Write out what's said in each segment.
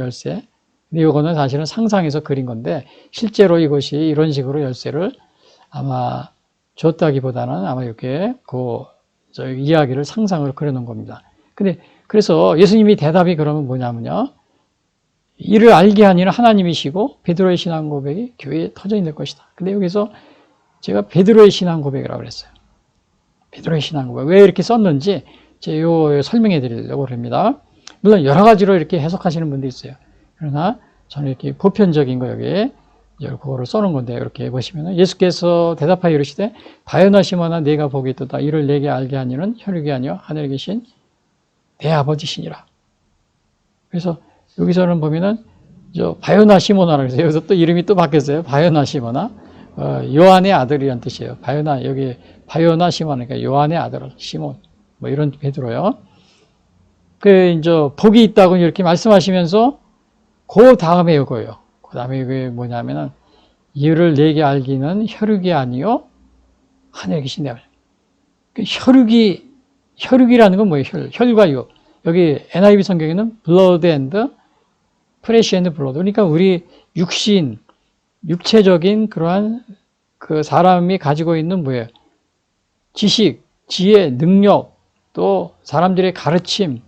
열쇠. 근데 이거는 사실은 상상해서 그린 건데 실제로 이것이 이런 식으로 열쇠를 아마 줬다기보다는 아마 이렇게 이야기를 상상을 그려놓은 겁니다. 근데 그래서 예수님이 대답이 그러면 뭐냐면요. 이를 알게 하니는 하나님이시고 베드로의 신앙 고백이 교회에 터져 있는 것이다. 근데 여기서 제가 베드로의 신앙 고백이라고 그랬어요. 베드로의 신앙 고백. 왜 이렇게 썼는지 제가 설명해 드리려고 합니다. 물론 여러 가지로 이렇게 해석하시는 분도 있어요. 그러나 저는 이렇게 보편적인 거 여기에 그거를 써놓은 건데 이렇게 보시면 예수께서 대답하여 이르시되 바요나 시몬아 네가 복이 있도다. 이를 내게 알게 하니는 혈육이 아니요 하늘에 계신 내 아버지시니라. 그래서 여기서는 보면은 바요나 시모나라고 해서 여기서 또 이름이 또 바뀌었어요. 바요나 시모나. 요한의 아들이란 뜻이에요. 바요나, 여기 바요나 시모나, 그러니까 요한의 아들 시몬. 뭐 이런 베드로요. 이제 복이 있다고 이렇게 말씀하시면서 그 다음에 이거예요. 그 다음에 이게 뭐냐면은 이를 내게 알기는 혈육이 아니요 하늘에 계신 내 아버지. 혈육이라는 건 뭐예요? 혈과 육. 여기 NIV 성경에는 blood and flesh and blood. 그러니까 우리 육체적인 그러한 그 사람이 가지고 있는 뭐예요? 지식, 지혜, 능력, 또 사람들의 가르침,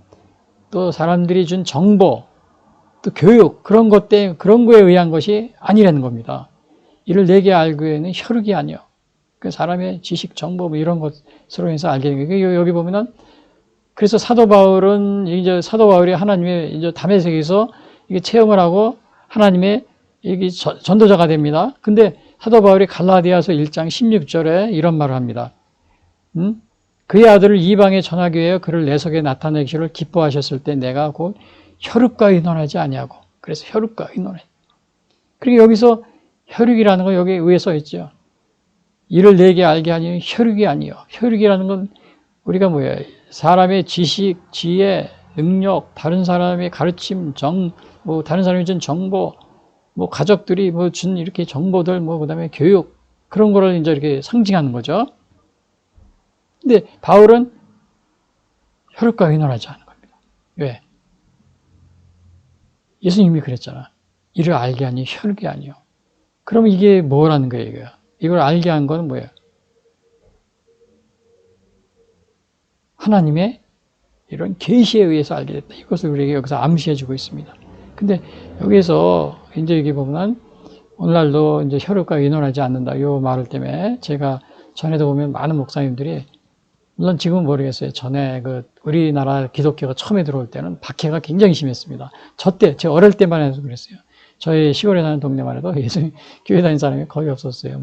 또 사람들이 준 정보, 또 교육, 그런 거에 의한 것이 아니라는 겁니다. 이를 내게 알기에는 혈육이 아니요. 그 사람의 지식, 정보, 뭐 이런 것으로 해서 알게 되는 거예요. 여기 보면은, 그래서 사도 바울이 하나님의 이제 다메섹에서 이게 체험을 하고 하나님의 이게 전도자가 됩니다. 근데 사도 바울이 갈라디아서 1장 16절에 이런 말을 합니다. 그의 아들을 이방에 전하기 위하여 그를 내 속에 나타내기를 기뻐하셨을 때 내가 곧 혈육과 의논하지 아니하고. 그래서 혈육과 의논해. 그리고 여기서 혈육이라는 거 여기 위에 써 있죠. 이를 내게 알게 하니 혈육이 아니요. 혈육이라는 건 우리가 뭐예요? 사람의 지식, 지혜, 능력, 다른 사람의 가르침, 다른 사람이 준 정보, 가족들이 준 이렇게 정보들, 그다음에 교육, 그런 거를 이제 이렇게 상징하는 거죠. 근데 바울은 혈육과 의논하지 않는 겁니다. 왜? 예수님이 그랬잖아. 이를 알게 하니 혈육이 아니요. 그러면 이게 뭐라는 거예요? 이걸 알게 한 건 뭐예요? 하나님의 이런 계시에 의해서 알게 됐다. 이것을 우리에게 여기서 암시해 주고 있습니다. 근데 여기서 이제 여기 보면 오늘날도 이제 혈육과 의논하지 않는다. 이 말을 때문에 제가 전에도 보면 많은 목사님들이 물론 지금은 모르겠어요. 전에 우리나라 기독교가 처음에 들어올 때는 박해가 굉장히 심했습니다. 제 어릴 때만 해도 그랬어요. 저희 시골에 사는 동네만 해도 예수님 교회 다니는 사람이 거의 없었어요.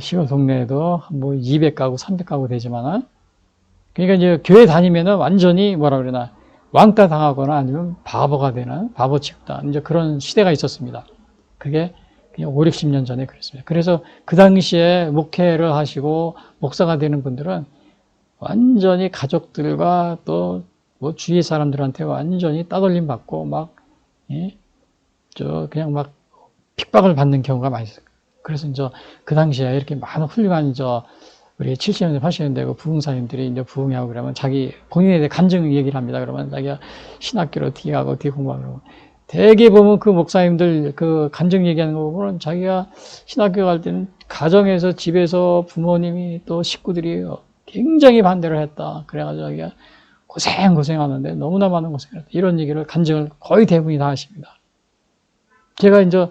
시골 동네에도 200가구, 300가구 되지만은 그러니까 이제 교회 다니면은 완전히 왕따 당하거나 아니면 바보가 되는 바보 취급다. 이제 그런 시대가 있었습니다. 그게 그냥 5, 60년 전에 그랬습니다. 그래서 그 당시에 목회를 하시고 목사가 되는 분들은 완전히 가족들과 또 주위 사람들한테 완전히 따돌림 받고 그냥 핍박을 받는 경우가 많이 있어요. 그래서 이제 그 당시에 이렇게 많은 훌륭한 우리 70년대, 80년대 부흥사님들이 이제 부흥하고 그러면 본인에 대해 간증 얘기를 합니다. 그러면 자기가 신학교로 어떻게 가고 어떻게 공부하고 대개 보면 그 목사님들 간증 얘기하는 거 보면 자기가 신학교 갈 때는 가정에서 집에서 부모님이 또 식구들이 굉장히 반대를 했다. 그래가지고 자기가 고생하는데 너무나 많은 고생을 했다. 이런 얘기를 간증을 거의 대부분이 다 하십니다. 제가 이제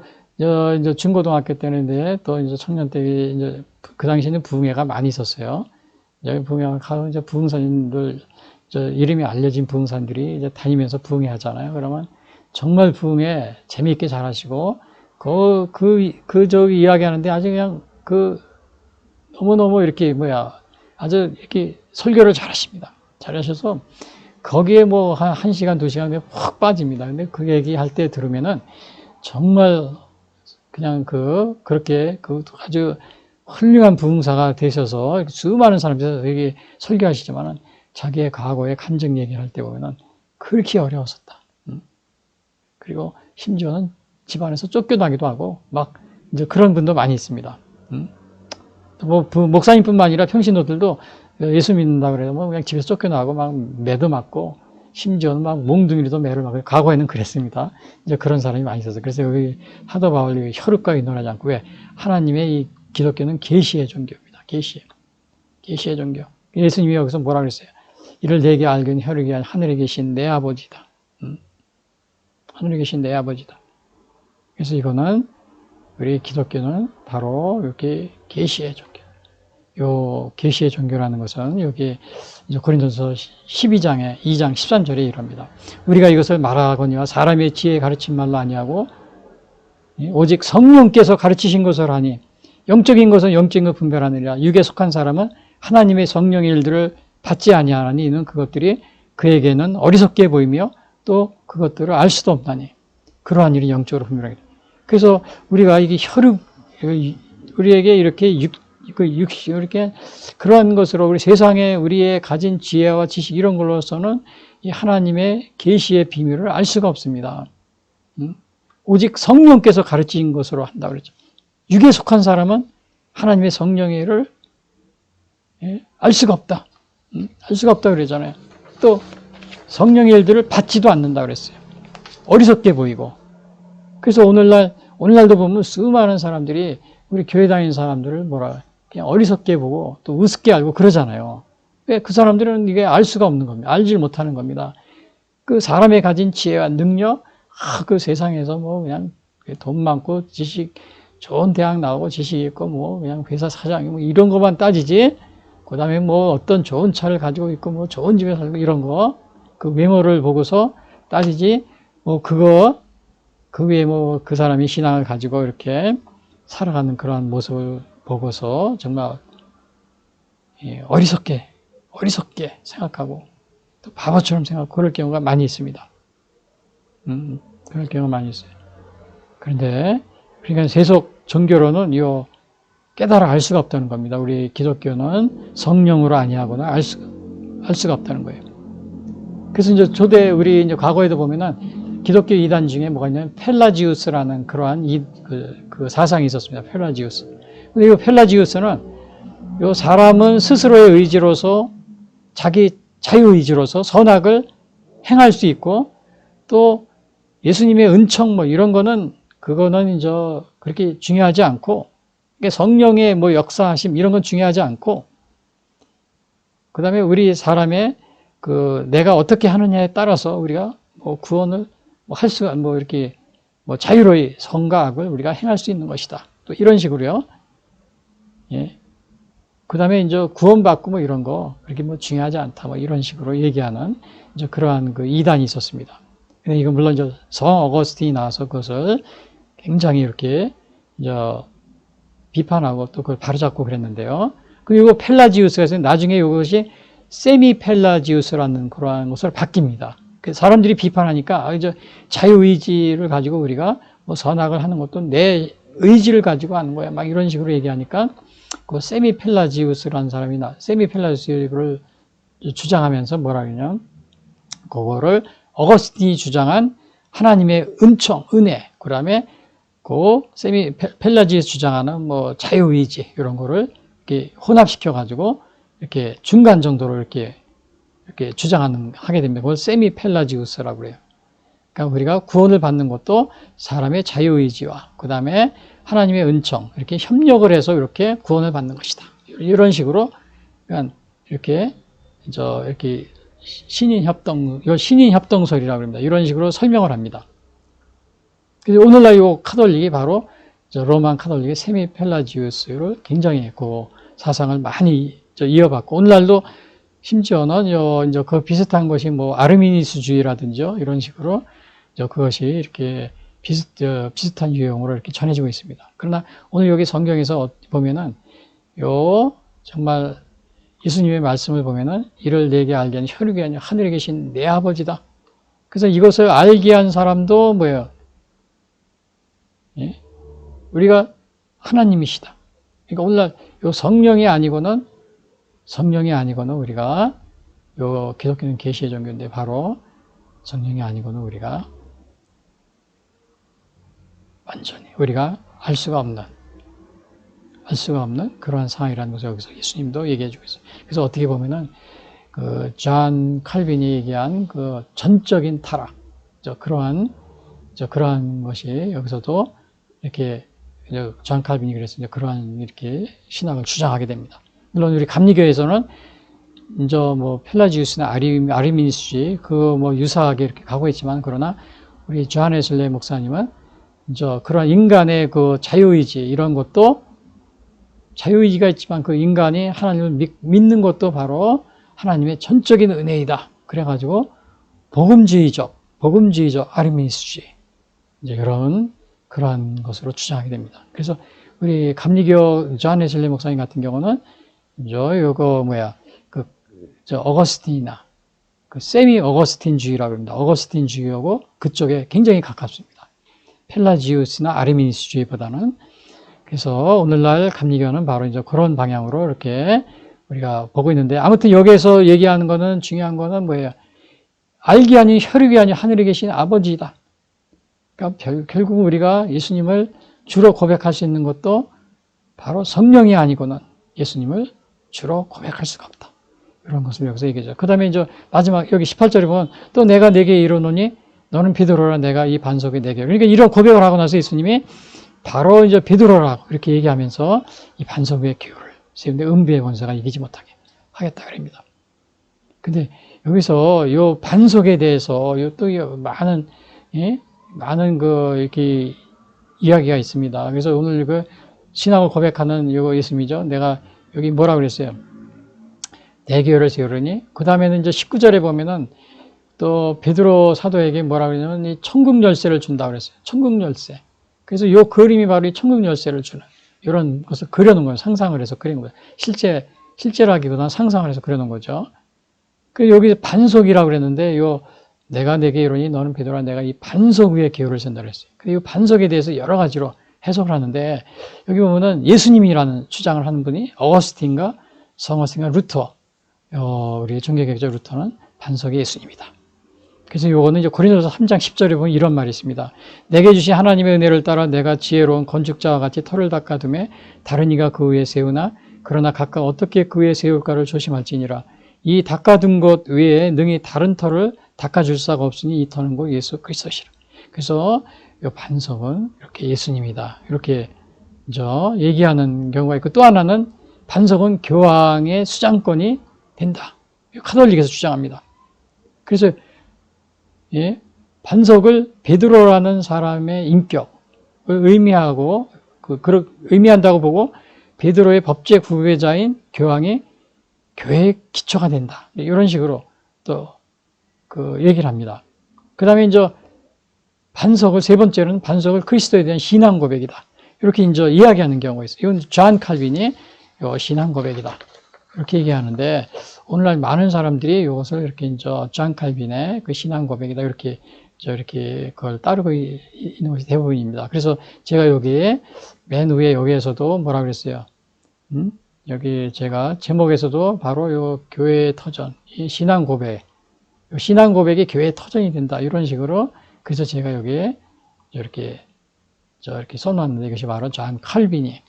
중고등학교 때는 또 이제 청년 때 이제 그 당시에는 부흥회가 많이 있었어요. 여기 부흥회 가서 이제 부흥사님들 이름이 알려진 부흥사님들이 이제 다니면서 부흥회 하잖아요. 그러면 정말 부흥회 재미있게 잘하시고 이야기하는데 아주 그냥 너무너무 이렇게 아주 이렇게 설교를 잘하십니다. 잘하셔서 거기에 한 1시간, 2시간 확 빠집니다. 근데 그 얘기할 때 들으면은 정말 그냥 그렇게 아주 훌륭한 부흥사가 되셔서 수많은 사람들이 되게 설교하시지만은 자기의 과거의 간증 얘기할 때 보면은 그렇게 어려웠었다. 그리고 심지어는 집안에서 쫓겨나기도 하고 이제 그런 분도 많이 있습니다. 목사님뿐만 아니라 평신도들도 예수 믿는다 그래서 그냥 집에서 쫓겨나고 매도 맞고 심지어는 막 몽둥이로도 매를 막아요. 과거에는 그랬습니다. 이제 그런 사람이 많이 있어서. 그래서 여기 사도 바울이 혈육과 의논하지 않고, 왜? 하나님의 이 기독교는 계시의 종교입니다. 계시의 종교. 예수님이 여기서 뭐라 그랬어요? 이를 내게 알기는 혈육이 아니라 하늘에 계신 내 아버지다. 하늘에 계신 내 아버지다. 그래서 이거는 우리 기독교는 바로 이렇게 계시의 종교. 요 계시의 종교라는 것은 여기 이제 고린도서 12장에 2장 13절에 이럽니다. 우리가 이것을 말하거니와 사람의 지혜에 가르친 말로 아니하고 오직 성령께서 가르치신 것을 하니 영적인 것은 영적인 것 분별하느니라. 육에 속한 사람은 하나님의 성령의 일들을 받지 아니하나니 이는 그것들이 그에게는 어리석게 보이며 또 그것들을 알 수도 없나니 그러한 일이 영적으로 분별하게 됩니다. 그래서 우리가 이게 혈육, 우리에게 이렇게 이렇게 그러한 것으로 우리 세상에 우리의 가진 지혜와 지식 이런 걸로서는 이 하나님의 계시의 비밀을 알 수가 없습니다. 오직 성령께서 가르친 것으로 한다 그랬죠. 육에 속한 사람은 하나님의 성령의 일을 알 수가 없다. 알 수가 없다 그러잖아요. 또 성령의 일들을 받지도 않는다 그랬어요. 어리석게 보이고. 그래서 오늘날도 보면 수많은 사람들이 우리 교회 다니는 사람들을 그냥 어리석게 보고 또 우습게 알고 그러잖아요. 왜? 그 사람들은 이게 알 수가 없는 겁니다. 알질 못하는 겁니다. 그 사람의 가진 지혜와 능력, 그 세상에서 그냥 돈 많고 지식, 좋은 대학 나오고 지식 있고 그냥 회사 사장이 이런 것만 따지지, 그 다음에 어떤 좋은 차를 가지고 있고 좋은 집에 살고 이런 거, 그 외모를 보고서 따지지, 그 외에 그 사람이 신앙을 가지고 이렇게 살아가는 그러한 모습을 보고서 정말 어리석게 생각하고 또 바보처럼 생각하고 그럴 경우가 많이 있습니다. 그럴 경우가 많이 있어요. 그런데 그러니까 세속 종교로는 깨달아 알 수가 없다는 겁니다. 우리 기독교는 성령으로 아니하거나 알 수가 없다는 거예요. 그래서 이제 우리 과거에도 보면은 기독교 이단 중에 뭐가 있냐면 펠라지우스라는 그러한 그 사상이 있었습니다. 펠라지우스. 근데 이 펠라지우스는 사람은 스스로의 의지로서 자기 자유의지로서 선악을 행할 수 있고 또 예수님의 은총 이런 거는 그거는 이제 그렇게 중요하지 않고 성령의 역사하심 이런 건 중요하지 않고 그 다음에 우리 사람의 내가 어떻게 하느냐에 따라서 우리가 구원을 할 수가 이렇게 자유로이 선과 악을 우리가 행할 수 있는 것이다. 또 이런 식으로요. 예. 그 다음에 이제 구원받고 이런 거 그렇게 중요하지 않다. 이런 식으로 얘기하는 이제 그러한 이단이 있었습니다. 근데 이거 물론 이제 성 어거스틴이 나와서 그것을 굉장히 이렇게 이제 비판하고 또 그걸 바로잡고 그랬는데요. 그리고 펠라지우스가 나중에 이것이 세미 펠라지우스라는 그러한 것으로 바뀝니다. 사람들이 비판하니까 이제 자유의지를 가지고 우리가 선악을 하는 것도 내 의지를 가지고 하는 거야. 막 이런 식으로 얘기하니까 그 세미 펠라지우스라는 사람이 세미 펠라지우스를 주장하면서 뭐라 그러냐? 그거를 어거스틴이 주장한 하나님의 은총, 은혜, 그다음에 그 세미 펠라지우스 주장하는 자유의지 이런 거를 이렇게 혼합시켜 가지고 이렇게 중간 정도로 이렇게 하게 됩니다. 그걸 세미 펠라지우스라고 그래요. 그러니까 우리가 구원을 받는 것도 사람의 자유의지와 그 다음에 하나님의 은총 이렇게 협력을 해서 이렇게 구원을 받는 것이다. 이런 식으로 그러니까 이렇게 신인 협동설이라고 합니다. 이런 식으로 설명을 합니다. 그래서 오늘날 이 카톨릭이 바로 로만 카톨릭의 세미 펠라지우스를 굉장히 사상을 많이 이어받고 오늘날도 심지어는 이제 그 비슷한 것이 아르미니스주의라든지 이런 식으로 그것이 이렇게 비슷한 유형으로 이렇게 전해지고 있습니다. 그러나 오늘 여기 성경에서 보면은 정말 예수님의 말씀을 보면은 이를 내게 알게 하는 혈육이 아니라 하늘에 계신 내 아버지다. 그래서 이것을 알게 한 사람도 뭐예요? 예? 우리가 하나님이시다. 그러니까 오늘날 성령이 아니고는 우리가 기독교는 계시의 종교인데 바로 성령이 아니고는 우리가 완전히 우리가 알 수가 없는 그러한 상황이라는 것을 여기서 예수님도 얘기해 주고 있어요. 그래서 어떻게 보면은 그 존 칼빈이 얘기한 그 전적인 타락, 그러한 것이 여기서도 이렇게 존 칼빈이 그랬습니다. 그러한 이렇게 신학을 주장하게 됩니다. 물론 우리 감리교에서는 이제 뭐 펠라지우스나 아리미니스주의 그 뭐 유사하게 이렇게 가고 있지만, 그러나 우리 존 웨슬레이 목사님은 이제 그런 인간의 그 자유의지, 이런 것도 자유의지가 있지만 그 인간이 하나님을 믿는 것도 바로 하나님의 전적인 은혜이다. 그래가지고 복음주의적 아리미니스주의, 이제 그러한 것으로 주장하게 됩니다. 그래서 우리 감리교 존 웨슬레이 목사님 같은 경우는 어거스틴이나 그 세미 어거스틴주의라고 합니다. 어거스틴주의하고 그쪽에 굉장히 가깝습니다. 펠라지우스나 아리미니스주의보다는. 그래서 오늘날 감리교는 바로 이제 그런 방향으로 이렇게 우리가 보고 있는데, 아무튼 여기에서 얘기하는 거는, 중요한 거는 뭐예요? 알기 아닌 혈육이 아닌 하늘에 계신 아버지이다. 그러니까 결국 우리가 예수님을 주로 고백할 수 있는 것도 바로 성령이 아니고는 예수님을 주로 고백할 수가 없다. 이런 것을 여기서 얘기하죠. 그 다음에 이제 마지막 여기 18절에 보면, 또 내가 네게 이르노니 너는 베드로라, 내가 이 반석에 네게. 그러니까 이런 고백을 하고 나서 예수님이 바로 이제 베드로라고 이렇게 얘기하면서 이 반석 위에 교회를 세우는데 음부의 권세가 이기지 못하게 하겠다 그럽니다. 근데 여기서 요 반석에 대해서 또 많은 이렇게 이야기가 있습니다. 그래서 오늘 그 신앙을 고백하는 요 예수님이죠. 내가 여기 뭐라 그랬어요? 내 교회를 세우려니. 그 다음에는 이제 19절에 보면은 또 베드로 사도에게 뭐라 그러냐면 이 천국 열쇠를 준다 그랬어요. 천국 열쇠. 그래서 요 그림이 바로 이 천국 열쇠를 주는 이런 것을 그려놓은 거예요. 상상을 해서 그린 거예요. 실제라기보다는 상상을 해서 그려놓은 거죠. 그 여기 반석이라고 그랬는데, 내가 내게 이르니 너는 베드로라, 내가 이 반석 위에 교회를 세운다 그랬어요. 그 반석에 대해서 여러 가지로 해석을 하는데, 여기 보면은 예수님이라는 주장을 하는 분이 어거스틴과 루터, 우리 종교개혁자 루터는 반석이 예수님이다. 그래서 요거는 이제 고린도서 3장 10절에 보면 이런 말이 있습니다. 내게 주신 하나님의 은혜를 따라 내가 지혜로운 건축자와 같이 터를 닦아두매 다른 이가 그 위에 세우나 그러나 각각 어떻게 그 위에 세울까를 조심할지니라. 이 닦아둔 것 외에 능히 다른 터를 닦아줄 수가 없으니 이 터는 곧 예수 그리스도시라. 그래서 이 반석은 이렇게 예수님이다. 이렇게 이제 얘기하는 경우가 있고, 또 하나는 반석은 교황의 수장권이 된다. 카톨릭에서 주장합니다. 그래서 반석을 베드로라는 사람의 인격을 의미하고 의미한다고 보고, 베드로의 법제 구배자인 교황이 교회의 기초가 된다. 이런 식으로 또 얘기를 합니다. 그 다음에 이제 반석을, 세 번째는 반석을 그리스도에 대한 신앙 고백이다. 이렇게 이제 이야기하는 경우가 있어요. 이건 존 칼빈이 신앙 고백이다. 이렇게 얘기하는데, 오늘날 많은 사람들이 이것을 이렇게 이제 존 칼빈의 그 신앙 고백이다. 이렇게 그걸 따르고 있는 것이 대부분입니다. 그래서 제가 여기에 맨 위에 여기에서도 뭐라 그랬어요? 여기 제가 제목에서도 바로 요 교회의 터전, 이 신앙 고백, 신앙 고백이 교회의 터전이 된다. 이런 식으로, 그래서 제가 여기에 이렇게 써놨는데, 이것이 바로 존 칼빈이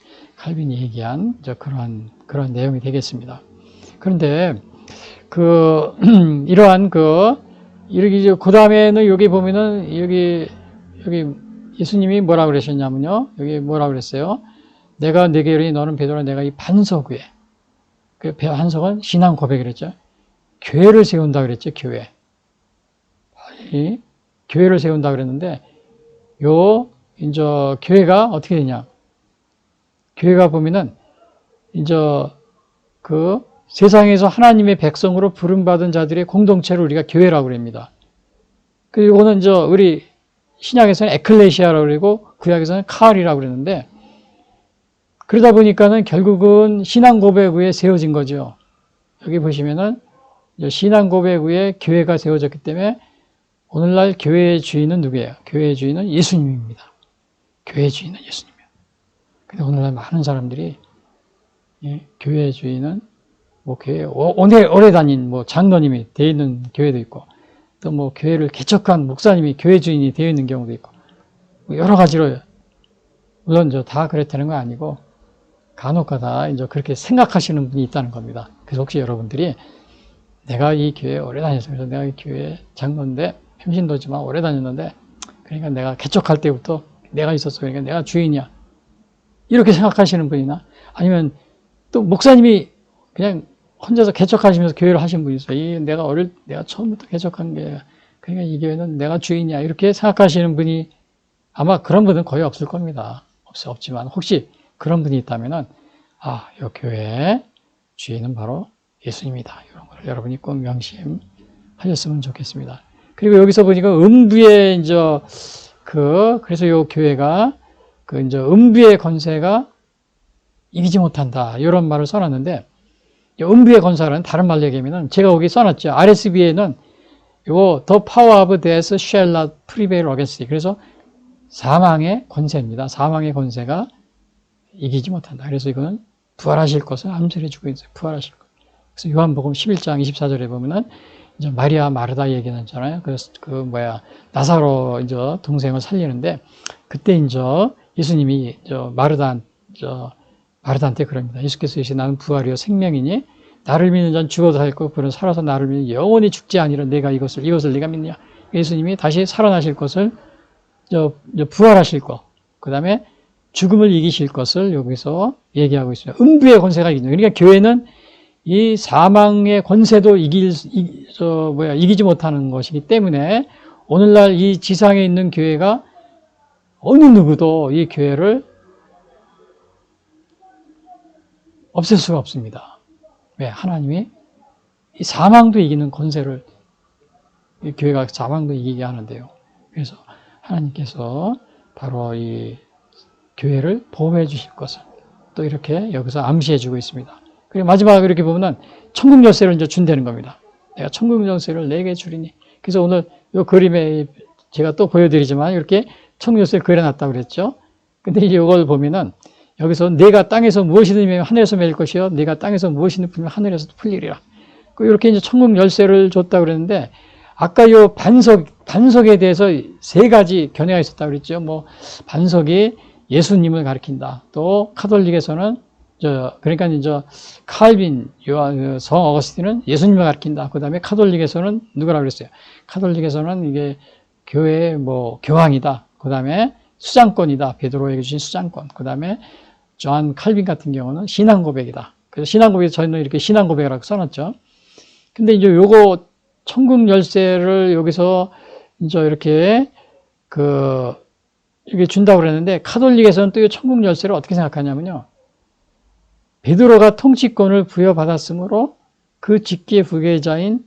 얘기한 그런 내용이 되겠습니다. 그런데 이러한 이렇게 그 다음에는 여기 보면은 여기 예수님이 뭐라 그러셨냐면요. 여기 뭐라 그랬어요? 내가 네게 이르니 너는 베드로라, 내가 이 반석 위에. 그 반석은 신앙 고백이랬죠. 교회를 세운다 그랬죠. 교회를 세운다 그랬는데, 이제 교회가 어떻게 되냐? 교회가 보면은 이제 세상에서 하나님의 백성으로 부름받은 자들의 공동체를 우리가 교회라고 그럽니다. 그리고 이거는 이제 우리 신약에서는 에클레시아라고 그러고 구약에서는 카알이라고 그러는데, 그러다 보니까는 결국은 신앙 고백 위에 세워진 거죠. 여기 보시면은 신앙 고백 위에 교회가 세워졌기 때문에 오늘날 교회의 주인은 누구예요? 교회의 주인은 예수님입니다. 교회의 주인은 예수님이에요. 근데 오늘날 많은 사람들이 교회의 주인은 교회 오래 다닌 장로님이 되어 있는 교회도 있고, 또 교회를 개척한 목사님이 교회 주인이 되어 있는 경우도 있고, 여러 가지로, 물론 다 그렇다는 건 아니고 간혹가다 이제 그렇게 생각하시는 분이 있다는 겁니다. 그래서 혹시 여러분들이 내가 이 교회에 오래 다녔습니다. 내가 이 교회 장로인데, 평신도지만 오래 다녔는데, 그러니까 내가 개척할 때부터 내가 있었어. 그러니까 내가 주인이야. 이렇게 생각하시는 분이나, 아니면 또 목사님이 그냥 혼자서 개척하시면서 교회를 하신 분이 있어요. 내가 처음부터 개척한 게, 그러니까 이 교회는 내가 주인이야. 이렇게 생각하시는 분이 아마 그런 분은 거의 없을 겁니다. 없지만, 혹시 그런 분이 있다면은, 이 교회의 주인은 바로 예수님이다. 이런 걸 여러분이 꼭 명심하셨으면 좋겠습니다. 그리고 여기서 보니까 음부의 그래서 이 교회가 음부의 권세가 이기지 못한다. 이런 말을 써놨는데, 음부의 권세는 다른 말로 얘기하면은 제가 거기 써놨죠. RSV에는 the power of death shall not prevail against it. 그래서 사망의 권세입니다. 사망의 권세가 이기지 못한다. 그래서 이거는 부활하실 것을 암시해 주고 있어요. 부활하실 것. 그래서 요한복음 11장 24절에 보면은 이제 마리아 마르다 얘기하잖아요. 그래서 나사로 동생을 살리는데 그때 예수님이 마르다한테 그럽니다. 예수께서 이제 나는 부활이요 생명이니 나를 믿는 자는 죽어도 살고 그는 살아서 나를 믿는 영원히 죽지 아니라 내가 이것을 네가 믿느냐. 예수님이 다시 살아나실 것을 부활하실 것. 그다음에 죽음을 이기실 것을 여기서 얘기하고 있습니다. 음부의 권세가 이기죠. 그러니까 교회는 이 사망의 권세도 이기지 못하는 것이기 때문에 오늘날 이 지상에 있는 교회가 어느 누구도 이 교회를 없앨 수가 없습니다. 왜? 하나님이 이 사망도 이기는 권세를 이 교회가 사망도 이기게 하는데요. 그래서 하나님께서 바로 이 교회를 보호해 주실 것을 또 이렇게 여기서 암시해 주고 있습니다. 그리고 마지막으로 이렇게 보면은 천국 열쇠를 준다는 겁니다. 내가 천국 열쇠를 내게 주리니. 그래서 오늘 이 그림에 제가 또 보여드리지만 이렇게 천국 열쇠를 그려놨다고 그랬죠. 근데 이걸 보면은 여기서 내가 땅에서 무엇이든 매면 하늘에서 매일 것이요. 내가 땅에서 무엇이든 풀면 하늘에서도 풀리리라. 이렇게 천국 열쇠를 줬다고 그랬는데 아까 이 반석에 대해서 세 가지 견해가 있었다고 그랬죠. 반석이 예수님을 가리킨다. 또 카톨릭에서는 그러니까 칼빈, 성 어거스틴은 예수님을 가리킨다. 그 다음에 카톨릭에서는 누구라고 그랬어요? 카톨릭에서는 이게 교회의 교황이다. 그 다음에 수장권이다. 베드로에게 주신 수장권. 그 다음에 조한 칼빈 같은 경우는 신앙 고백이다. 그래서 신앙 고백에서 저희는 이렇게 신앙 고백이라고 써놨죠. 근데 요거 천국 열쇠를 여기서 이렇게 이게 준다고 그랬는데 카톨릭에서는 또 이 천국 열쇠를 어떻게 생각하냐면요. 베드로가 통치권을 부여받았으므로 그 직계 부계자인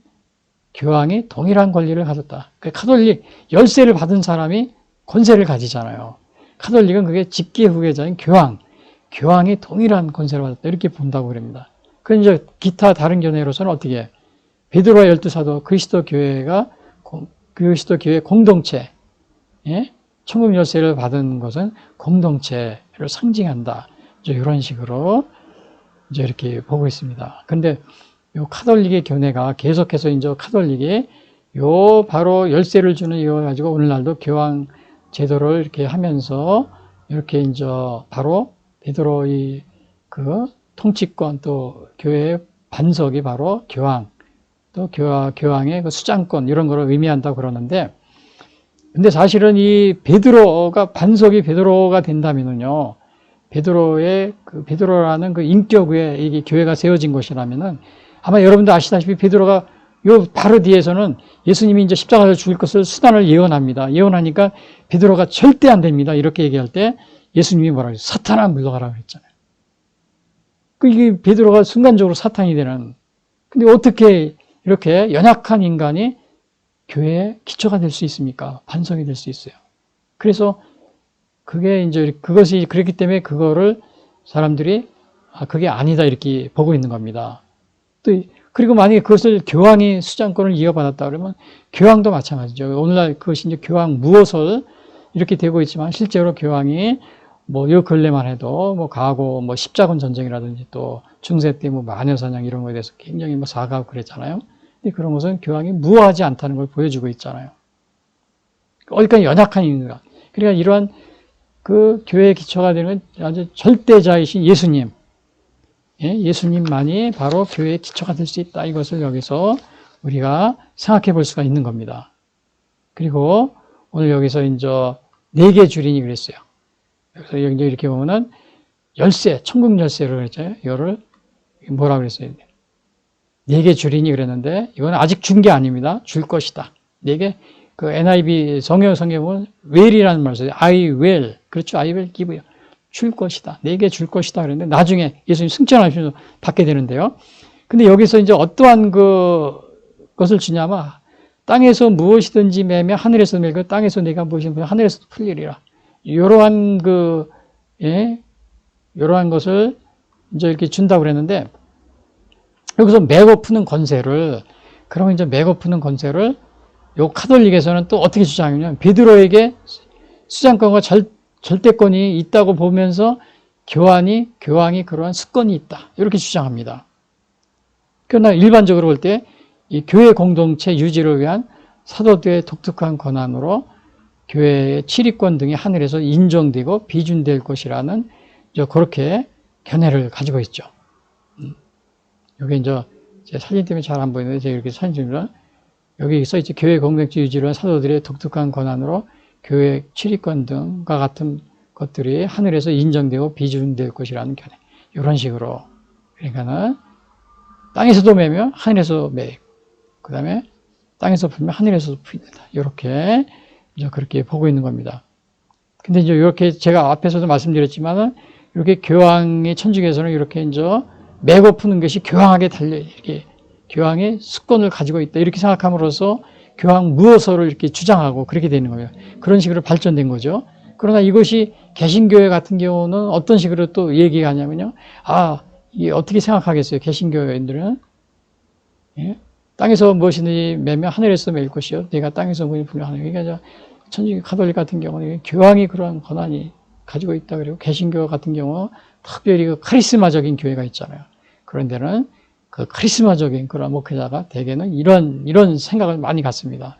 교황이 동일한 권리를 가졌다. 카톨릭 열쇠를 받은 사람이 권세를 가지잖아요. 카톨릭은 그게 직계 부계자인 교황이 동일한 권세를 받았다. 이렇게 본다고 그럽니다. 그런데 기타 다른 견해로서는 어떻게 해요? 베드로와 12사도 그리스도 교회 공동체, 예? 천국 열쇠를 받은 것은 공동체를 상징한다. 이런 식으로 이렇게 보고 있습니다. 근데 요 카톨릭의 견해가 계속해서 카톨릭이 바로 열쇠를 주는 이거 가지고 오늘날도 교황 제도를 이렇게 하면서 이렇게 바로 베드로의 통치권 또 교회의 반석이 바로 교황, 또 교황의 수장권 이런 걸 의미한다고 그러는데 근데 사실은 이 반석이 베드로가 된다면은요, 베드로라는 인격 위에 이게 교회가 세워진 것이라면은 아마 여러분도 아시다시피 베드로가 바로 뒤에서는 예수님이 십자가에서 죽을 것을 수단을 예언합니다. 예언하니까 베드로가 절대 안 됩니다. 이렇게 얘기할 때 예수님이 뭐라고 했어요? 사탄아 물러가라고 했잖아요. 이게 베드로가 순간적으로 사탄이 되는. 근데 어떻게 이렇게 연약한 인간이 교회의 기초가 될 수 있습니까? 반석이 될 수 있어요. 그래서 그것이 그렇기 때문에 그거를 사람들이 그게 아니다 이렇게 보고 있는 겁니다. 그리고 만약에 그것을 교황이 수장권을 이어받았다 그러면 교황도 마찬가지죠. 오늘날 그것이 교황 무엇을 이렇게 되고 있지만 실제로 교황이 요 근래만 해도 과거 십자군 전쟁이라든지 또 중세 때 마녀사냥 이런 거에 대해서 굉장히 사과하고 그랬잖아요. 근데 그런 것은 교황이 무효하지 않다는 걸 보여주고 있잖아요. 그러니까 연약한 인간. 그러니까 이러한 교회의 기초가 되는 아주 절대자이신 예수님. 예수님만이 바로 교회의 기초가 될 수 있다. 이것을 여기서 우리가 생각해 볼 수가 있는 겁니다. 그리고 오늘 여기서 이제 4개 주린이 그랬어요. 그래서 여기 이렇게 보면은 열쇠, 천국 열쇠를 그랬죠. 이거를 뭐라 그랬어요? 4개 주린이 그랬는데 이건 아직 준 게 아닙니다. 줄 것이다. 4개. 그 NIV 성경에 보면 will이라는 말을 써요. I will. 그렇죠. I will give you. 줄 것이다. 4개 줄 것이다. 그랬는데 나중에 예수님 승천하시면서 받게 되는데요. 근데 여기서 이제 어떠한 것을 주냐면 땅에서 무엇이든지 매며 하늘에서 매고 땅에서 내가 무엇이든지 매며 하늘에서 풀리리라. 이러한 이러한 것을 이제 이렇게 준다고 그랬는데 여기서 매고 푸는 권세를 그러면 이제 매고 푸는 권세를 요 카톨릭에서는 또 어떻게 주장하냐면 베드로에게 수장권과 절대권이 있다고 보면서 교황이 그러한 수권이 있다. 이렇게 주장합니다. 그러나 일반적으로 볼 때 이 교회 공동체 유지를 위한 사도들의 독특한 권한으로 교회의 치리권 등이 하늘에서 인정되고 비준될 것이라는 그렇게 견해를 가지고 있죠. 여기 이제 제 사진 때문에 잘 안 보이는데 제가 이렇게 사진 찍으면 여기 써있죠. 교회 공동체 유지를 위한 사도들의 독특한 권한으로 교회 치리권 등과 같은 것들이 하늘에서 인정되고 비준될 것이라는 견해. 이런 식으로. 그러니까는 땅에서도 매며 하늘에서 매고 그 다음에 땅에서 풀면 하늘에서도 풀린다. 이렇게 이제 그렇게 보고 있는 겁니다. 근데 이제 이렇게 제가 앞에서도 말씀드렸지만은 이렇게 교황의 천주교에서는 이렇게 이제 매고 푸는 것이 교황에게 달려 이렇게 교황의 수권을 가지고 있다. 이렇게 생각함으로써 교황 무엇을 이렇게 주장하고 그렇게 되는 거예요. 그런 식으로 발전된 거죠. 그러나 이것이 개신교회 같은 경우는 어떤 식으로 또 얘기가 하냐면요. 이게 어떻게 생각하겠어요? 개신교회인들은. 땅에서 무엇이든지 매면 하늘에서 매일 것이요. 내가 땅에서 무엇이든지 풀면 하늘. 그러니까 천주교 카톨릭 같은 경우는 교황이 그런 권한이 가지고 있다. 그리고 개신교 같은 경우 특별히 그 카리스마적인 교회가 있잖아요. 그런 데는 그 카리스마적인 그런 목회자가 대개는 이런 생각을 많이 갖습니다.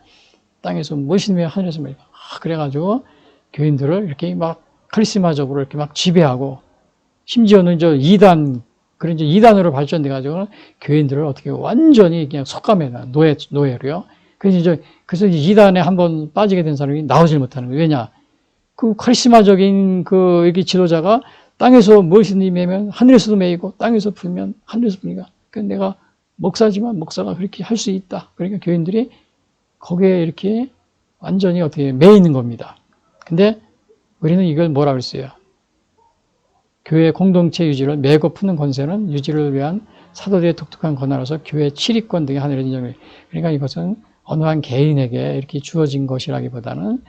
땅에서 무엇이든지 매면 하늘에서 매일. 그래가지고 교인들을 이렇게 막 카리스마적으로 이렇게 막 지배하고 심지어는 그런 이제 이단으로 발전돼가지고 교인들을 어떻게 완전히 그냥 속감해놔. 노예로요. 그래서 이제 이단에 한번 빠지게 된 사람이 나오질 못하는 거예요. 왜냐? 그 카리스마적인 여기 지도자가 땅에서 무엇이든지 매면 하늘에서도 매이고 땅에서 풀면 하늘에서 풀니까. 그러니까 내가 목사지만 목사가 그렇게 할 수 있다. 그러니까 교인들이 거기에 이렇게 완전히 어떻게 매이는 겁니다. 근데 우리는 이걸 뭐라 그랬어요? 교회 공동체 유지를 매고 푸는 권세는 유지를 위한 사도들의 독특한 권한으로서 교회 치리권 등의 하늘의 인정을. 그러니까 이것은 어느 한 개인에게 이렇게 주어진 것이라기보다는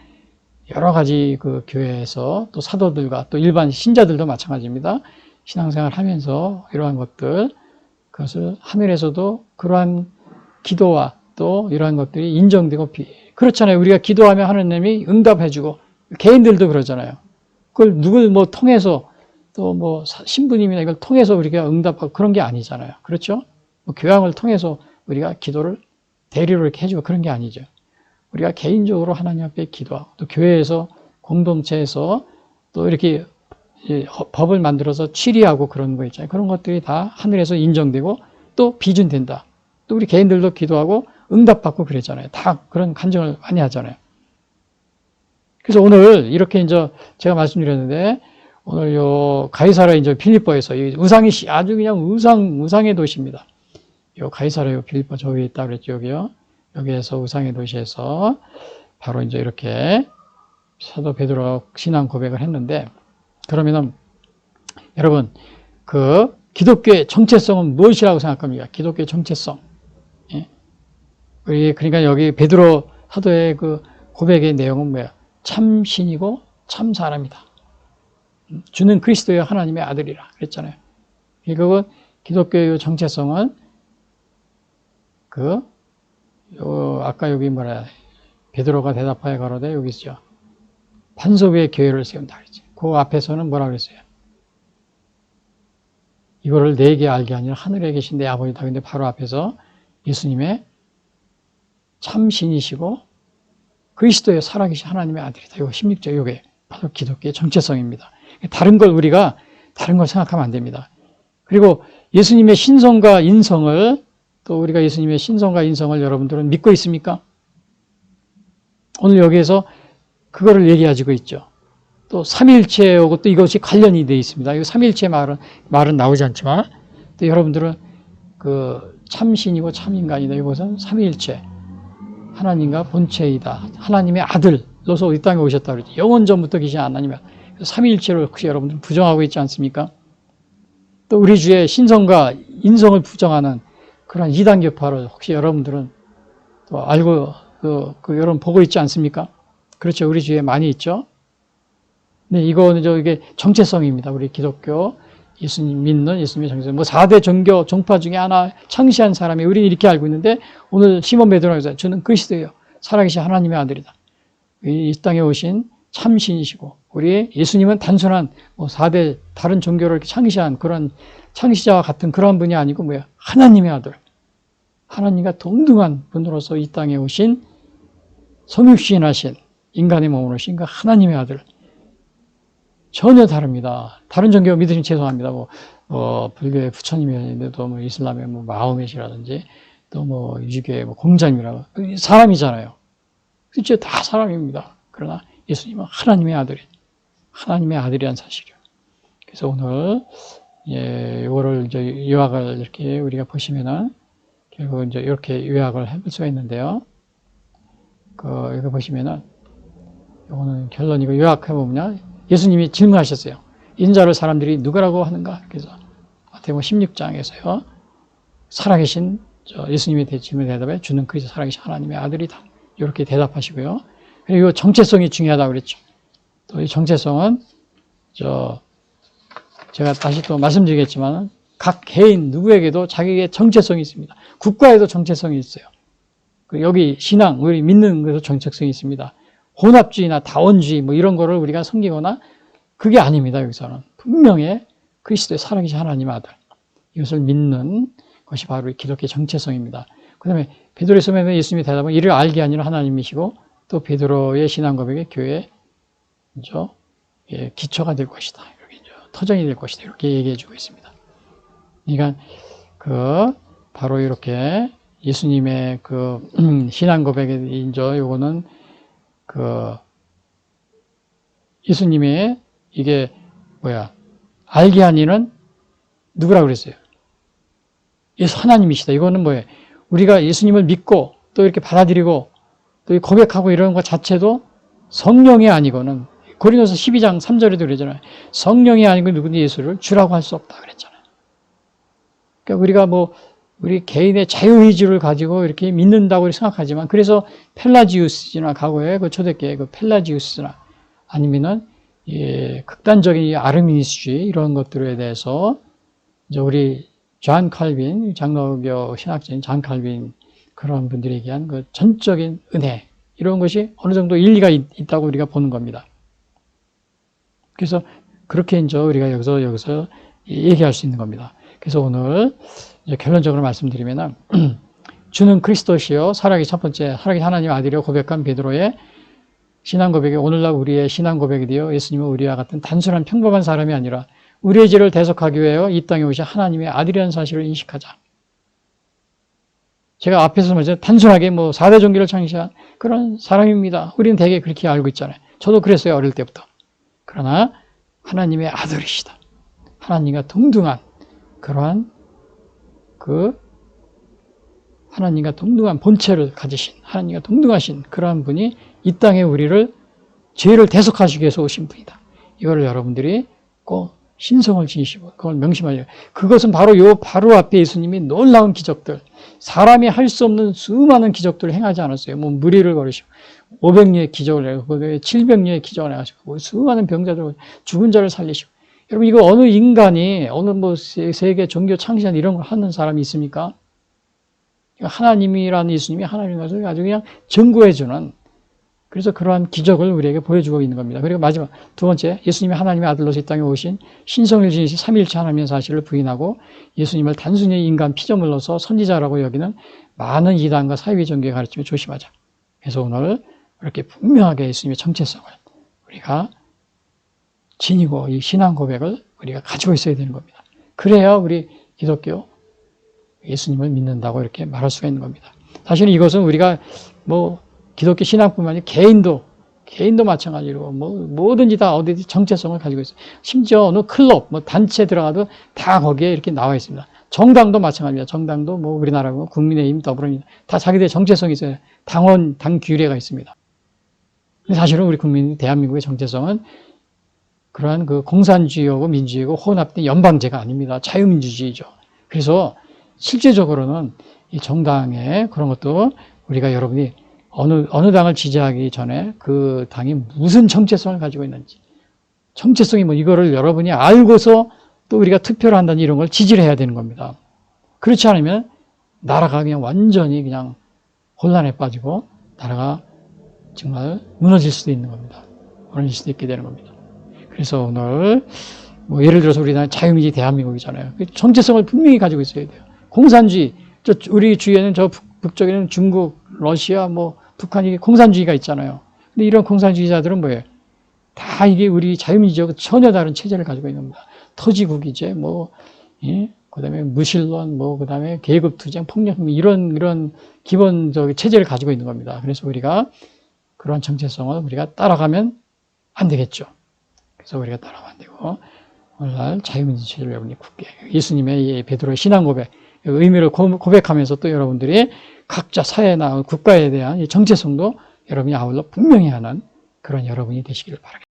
여러 가지 그 교회에서 또 사도들과 또 일반 신자들도 마찬가지입니다. 신앙생활 하면서 이러한 것들, 그것을 하늘에서도 그러한 기도와 또 이러한 것들이 인정되고 그렇잖아요. 우리가 기도하면 하느님이 응답해주고 개인들도 그러잖아요. 그걸 누굴 통해서 또 신부님이나 이걸 통해서 우리가 응답하고 그런 게 아니잖아요. 그렇죠? 교황을 통해서 우리가 기도를 대리로 이렇게 해주고 그런 게 아니죠. 우리가 개인적으로 하나님 앞에 기도하고 또 교회에서 공동체에서 또 이렇게 법을 만들어서 치리하고 그런 거 있잖아요. 그런 것들이 다 하늘에서 인정되고 또 비준된다. 또 우리 개인들도 기도하고 응답받고 그랬잖아요. 다 그런 간증을 많이 하잖아요. 그래서 오늘 이렇게 이제 제가 말씀드렸는데 오늘 가이사랴 이제 필리포에서 이 우상이 아주 그냥 우상의 도시입니다. 가이사랴 필리포 저기 있다 그랬죠, 여기요. 여기에서 우상의 도시에서 바로 이제 이렇게 사도 베드로가 신앙 고백을 했는데 그러면은 여러분 그 기독교의 정체성은 무엇이라고 생각합니까? 기독교의 정체성. 그러니까 여기 베드로 사도의 그 고백의 내용은 뭐야? 참 신이고 참 사람이다. 주는 그리스도의 하나님의 아들이라 그랬잖아요. 그리고 기독교의 정체성은 아까 여기 베드로가 대답하여 가로되 여기 있죠. 반석 위에 교회를 세운다 그랬죠. 그 앞에서는 뭐라 그랬어요? 이거를 내게 알게 아니라 하늘에 계신 내 아버지다. 근데 바로 앞에서 예수님의 참 신이시고 그리스도의 살아계신 하나님의 아들이다. 이거 16절 이게 바로 기독교의 정체성입니다. 다른 걸 생각하면 안 됩니다. 그리고 예수님의 신성과 인성을, 또 우리가 예수님의 신성과 인성을 여러분들은 믿고 있습니까? 오늘 여기에서 그거를 얘기하고 있죠. 또 삼위일체하고 또 이것이 관련이 되어 있습니다. 이 삼위일체 말은 나오지 않지만, 또 여러분들은 그 참신이고 참인간이다. 이것은 삼위일체, 하나님과 본체이다. 하나님의 아들로서 이 땅에 오셨다 그러죠. 영원 전부터 계신 하나님의 삼위일체를 혹시 여러분들은 부정하고 있지 않습니까? 또 우리 주의 신성과 인성을 부정하는 그런 이단교파를 혹시 여러분들은 또 알고 여러분 보고 있지 않습니까? 그렇죠. 우리 주위에 많이 있죠. 네, 이거는 이게 정체성입니다. 우리 기독교 예수님 믿는 예수님의 정체성. 뭐 4대 종교 종파 중에 하나 창시한 사람이 우리는 이렇게 알고 있는데, 오늘 시몬 베드로가 저는 그리스도예요. 살아계신 하나님의 아들이다. 이 땅에 오신 참신이시고, 우리 예수님은 단순한 뭐 4대 다른 종교를 이렇게 창시한 그런 창시자와 같은 그런 분이 아니고 뭐야? 하나님의 아들. 하나님과 동등한 분으로서 이 땅에 오신 성육신하신 인간의 몸으로 오신 그 하나님의 아들. 전혀 다릅니다. 다른 종교 믿으시면 죄송합니다. 불교의 부처님이라든지, 뭐 이슬람의 뭐 마호멧이라든지, 또 뭐 유교의 뭐 공자님이라고 사람이잖아요. 진짜 다 사람입니다. 그러나 예수님은 하나님의 아들이, 하나님의 아들이란 사실이요. 그래서 오늘 이거를 이제 요약을 이렇게 우리가 보시면은 결국 이제 이렇게 요약을 해볼 수가 있는데요. 이거 보시면은 이거는 결론 이거 요약해 보면 예수님이 질문하셨어요. 인자를 사람들이 누구라고 하는가? 그래서 마태복음 16장에서요. 살아계신 예수님의 질문에 대답해 주는 그리스도 살아계신 하나님의 아들이다. 이렇게 대답하시고요. 그리고 정체성이 중요하다고 그랬죠. 또 이 정체성은 제가 다시 또 말씀드리겠지만 각 개인 누구에게도 자기의 정체성이 있습니다. 국가에도 정체성이 있어요. 여기 신앙, 우리 믿는 것에도 정체성이 있습니다. 혼합주의나 다원주의 뭐 이런 거를 우리가 섬기거나 그게 아닙니다. 여기서는 분명히 그리스도의 살아계신 하나님 아들, 이것을 믿는 것이 바로 기독교의 정체성입니다. 그 다음에 베드로의 서면에 예수님이 대답은 이를 알게 하니라 하나님이시고, 또 베드로의 신앙 고백의 교회 기초가 될 것이다. 이렇게 터전이 될 것이다. 이렇게 얘기해 주고 있습니다. 그러니까 바로 이렇게 예수님의 신앙 고백의 요거는 예수님의 이게 알게 하니는 누구라고 그랬어요? 예수 하나님이시다. 이거는 뭐예요? 우리가 예수님을 믿고 또 이렇게 받아들이고 또 고백하고 이런 것 자체도 성령이 아니고는, 고린도서 12장 3절에도 그러잖아요. 성령이 아니고 누구든지 예수를 주라고 할 수 없다 그랬잖아요. 그러니까 우리가 우리 개인의 자유의지를 가지고 이렇게 믿는다고 생각하지만, 그래서 펠라지우스나 과거에 초대교회 펠라지우스나 아니면은 극단적인 아르미니스주의 이런 것들에 대해서 우리 존 칼빈, 장로교 신학자인 존 칼빈 그런 분들에 얘기한 전적인 은혜, 이런 것이 어느 정도 일리가 있다고 우리가 보는 겁니다. 그래서 그렇게 우리가 여기서 얘기할 수 있는 겁니다. 그래서 오늘 결론적으로 말씀드리면 주는 그리스도시요 살아계신 첫 번째 살아계신 하나님 아들이요 고백한 베드로의 신앙 고백이 오늘날 우리의 신앙 고백이 되어 예수님은 우리와 같은 단순한 평범한 사람이 아니라 우리의 죄를 대속하기 위하여 이 땅에 오신 하나님의 아들이라는 사실을 인식하자. 제가 앞에서 말했잖아요. 단순하게 4대 종교를 창시한 그런 사람입니다. 우리는 되게 그렇게 알고 있잖아요. 저도 그랬어요. 어릴 때부터. 그러나 하나님의 아들이시다. 하나님과 동등한 그러한 하나님과 동등한 본체를 가지신, 하나님과 동등하신 그러한 분이 이 땅에 우리를 죄를 대속하시기 위해서 오신 분이다. 이거를 여러분들이 꼭 신성을 지니시고 그걸 명심하셔야 돼요. 그것은 바로 앞에 예수님이 놀라운 기적들, 사람이 할 수 없는 수많은 기적들을 행하지 않았어요. 무리를 걸으시고 500리의 기적을 해가지고 700리의 기적을 해가지고 수많은 병자들, 죽은 자를 살리시고. 여러분 이거 어느 인간이 어느 세계 종교 창시한 이런 걸 하는 사람이 있습니까? 하나님이라는 예수님이 하나님인 것을 아주 그냥 증거해주는, 그래서 그러한 기적을 우리에게 보여주고 있는 겁니다. 그리고 마지막 두 번째, 예수님이 하나님의 아들로서 이 땅에 오신 신성을 지니신 삼위일체 하나님의 사실을 부인하고 예수님을 단순히 인간 피조물로서 선지자라고 여기는 많은 이단과 사이비 종교의 가르침에 조심하자. 그래서 오늘 이렇게 분명하게 예수님의 정체성을 우리가 지니고 이 신앙 고백을 우리가 가지고 있어야 되는 겁니다. 그래야 우리 기독교 예수님을 믿는다고 이렇게 말할 수가 있는 겁니다. 사실은 이것은 우리가 뭐 기독교 신앙뿐만 아니라 개인도 마찬가지로 뭐든지 다 어디든지 정체성을 가지고 있어요. 심지어 어느 클럽, 뭐 단체 들어가도 다 거기에 이렇게 나와 있습니다. 정당도 마찬가지입니다. 정당도 뭐 우리나라 국민의힘, 더불어민주당 다 자기들의 정체성이 있어요. 당 규례가 있습니다. 근데 사실은 우리 국민 대한민국의 정체성은 그러한 그 공산주의하고 민주주의하고 혼합된 연방제가 아닙니다. 자유민주주의죠. 그래서 실제적으로는 이 정당의 그런 것도 우리가 여러분이 어느 당을 지지하기 전에 그 당이 무슨 정체성을 가지고 있는지, 정체성이 뭐 이거를 여러분이 알고서 또 우리가 투표를 한다는 이런 걸 지지를 해야 되는 겁니다. 그렇지 않으면 나라가 그냥 완전히 그냥 혼란에 빠지고 나라가 정말 무너질 수도 있는 겁니다. 무너질 수도 있게 되는 겁니다. 그래서 오늘 뭐 예를 들어서 우리나라 자유민주주의 대한민국이잖아요. 정체성을 분명히 가지고 있어야 돼요. 공산주의, 우리 주위에는 저 북쪽에는 중국, 러시아, 뭐 북한이 공산주의가 있잖아요. 근데 이런 공산주의자들은 뭐예요? 다 이게 우리 자유민주주의하고 전혀 다른 체제를 가지고 있는 겁니다. 토지국이제, 뭐, 예? 그 다음에 무신론, 뭐, 그 다음에 계급투쟁, 폭력, 이런 기본적 체제를 가지고 있는 겁니다. 그래서 우리가 그런 정체성을 우리가 따라가면 안 되겠죠. 그래서 우리가 따라가면 안 되고, 오늘날 자유민주 체제를 여러분이 굳게, 예수님의 이 베드로의 신앙 고백, 의미를 고백하면서 또 여러분들이 각자 사회나 국가에 대한 정체성도 여러분이 아울러 분명히 하는 그런 여러분이 되시기를 바랍니다.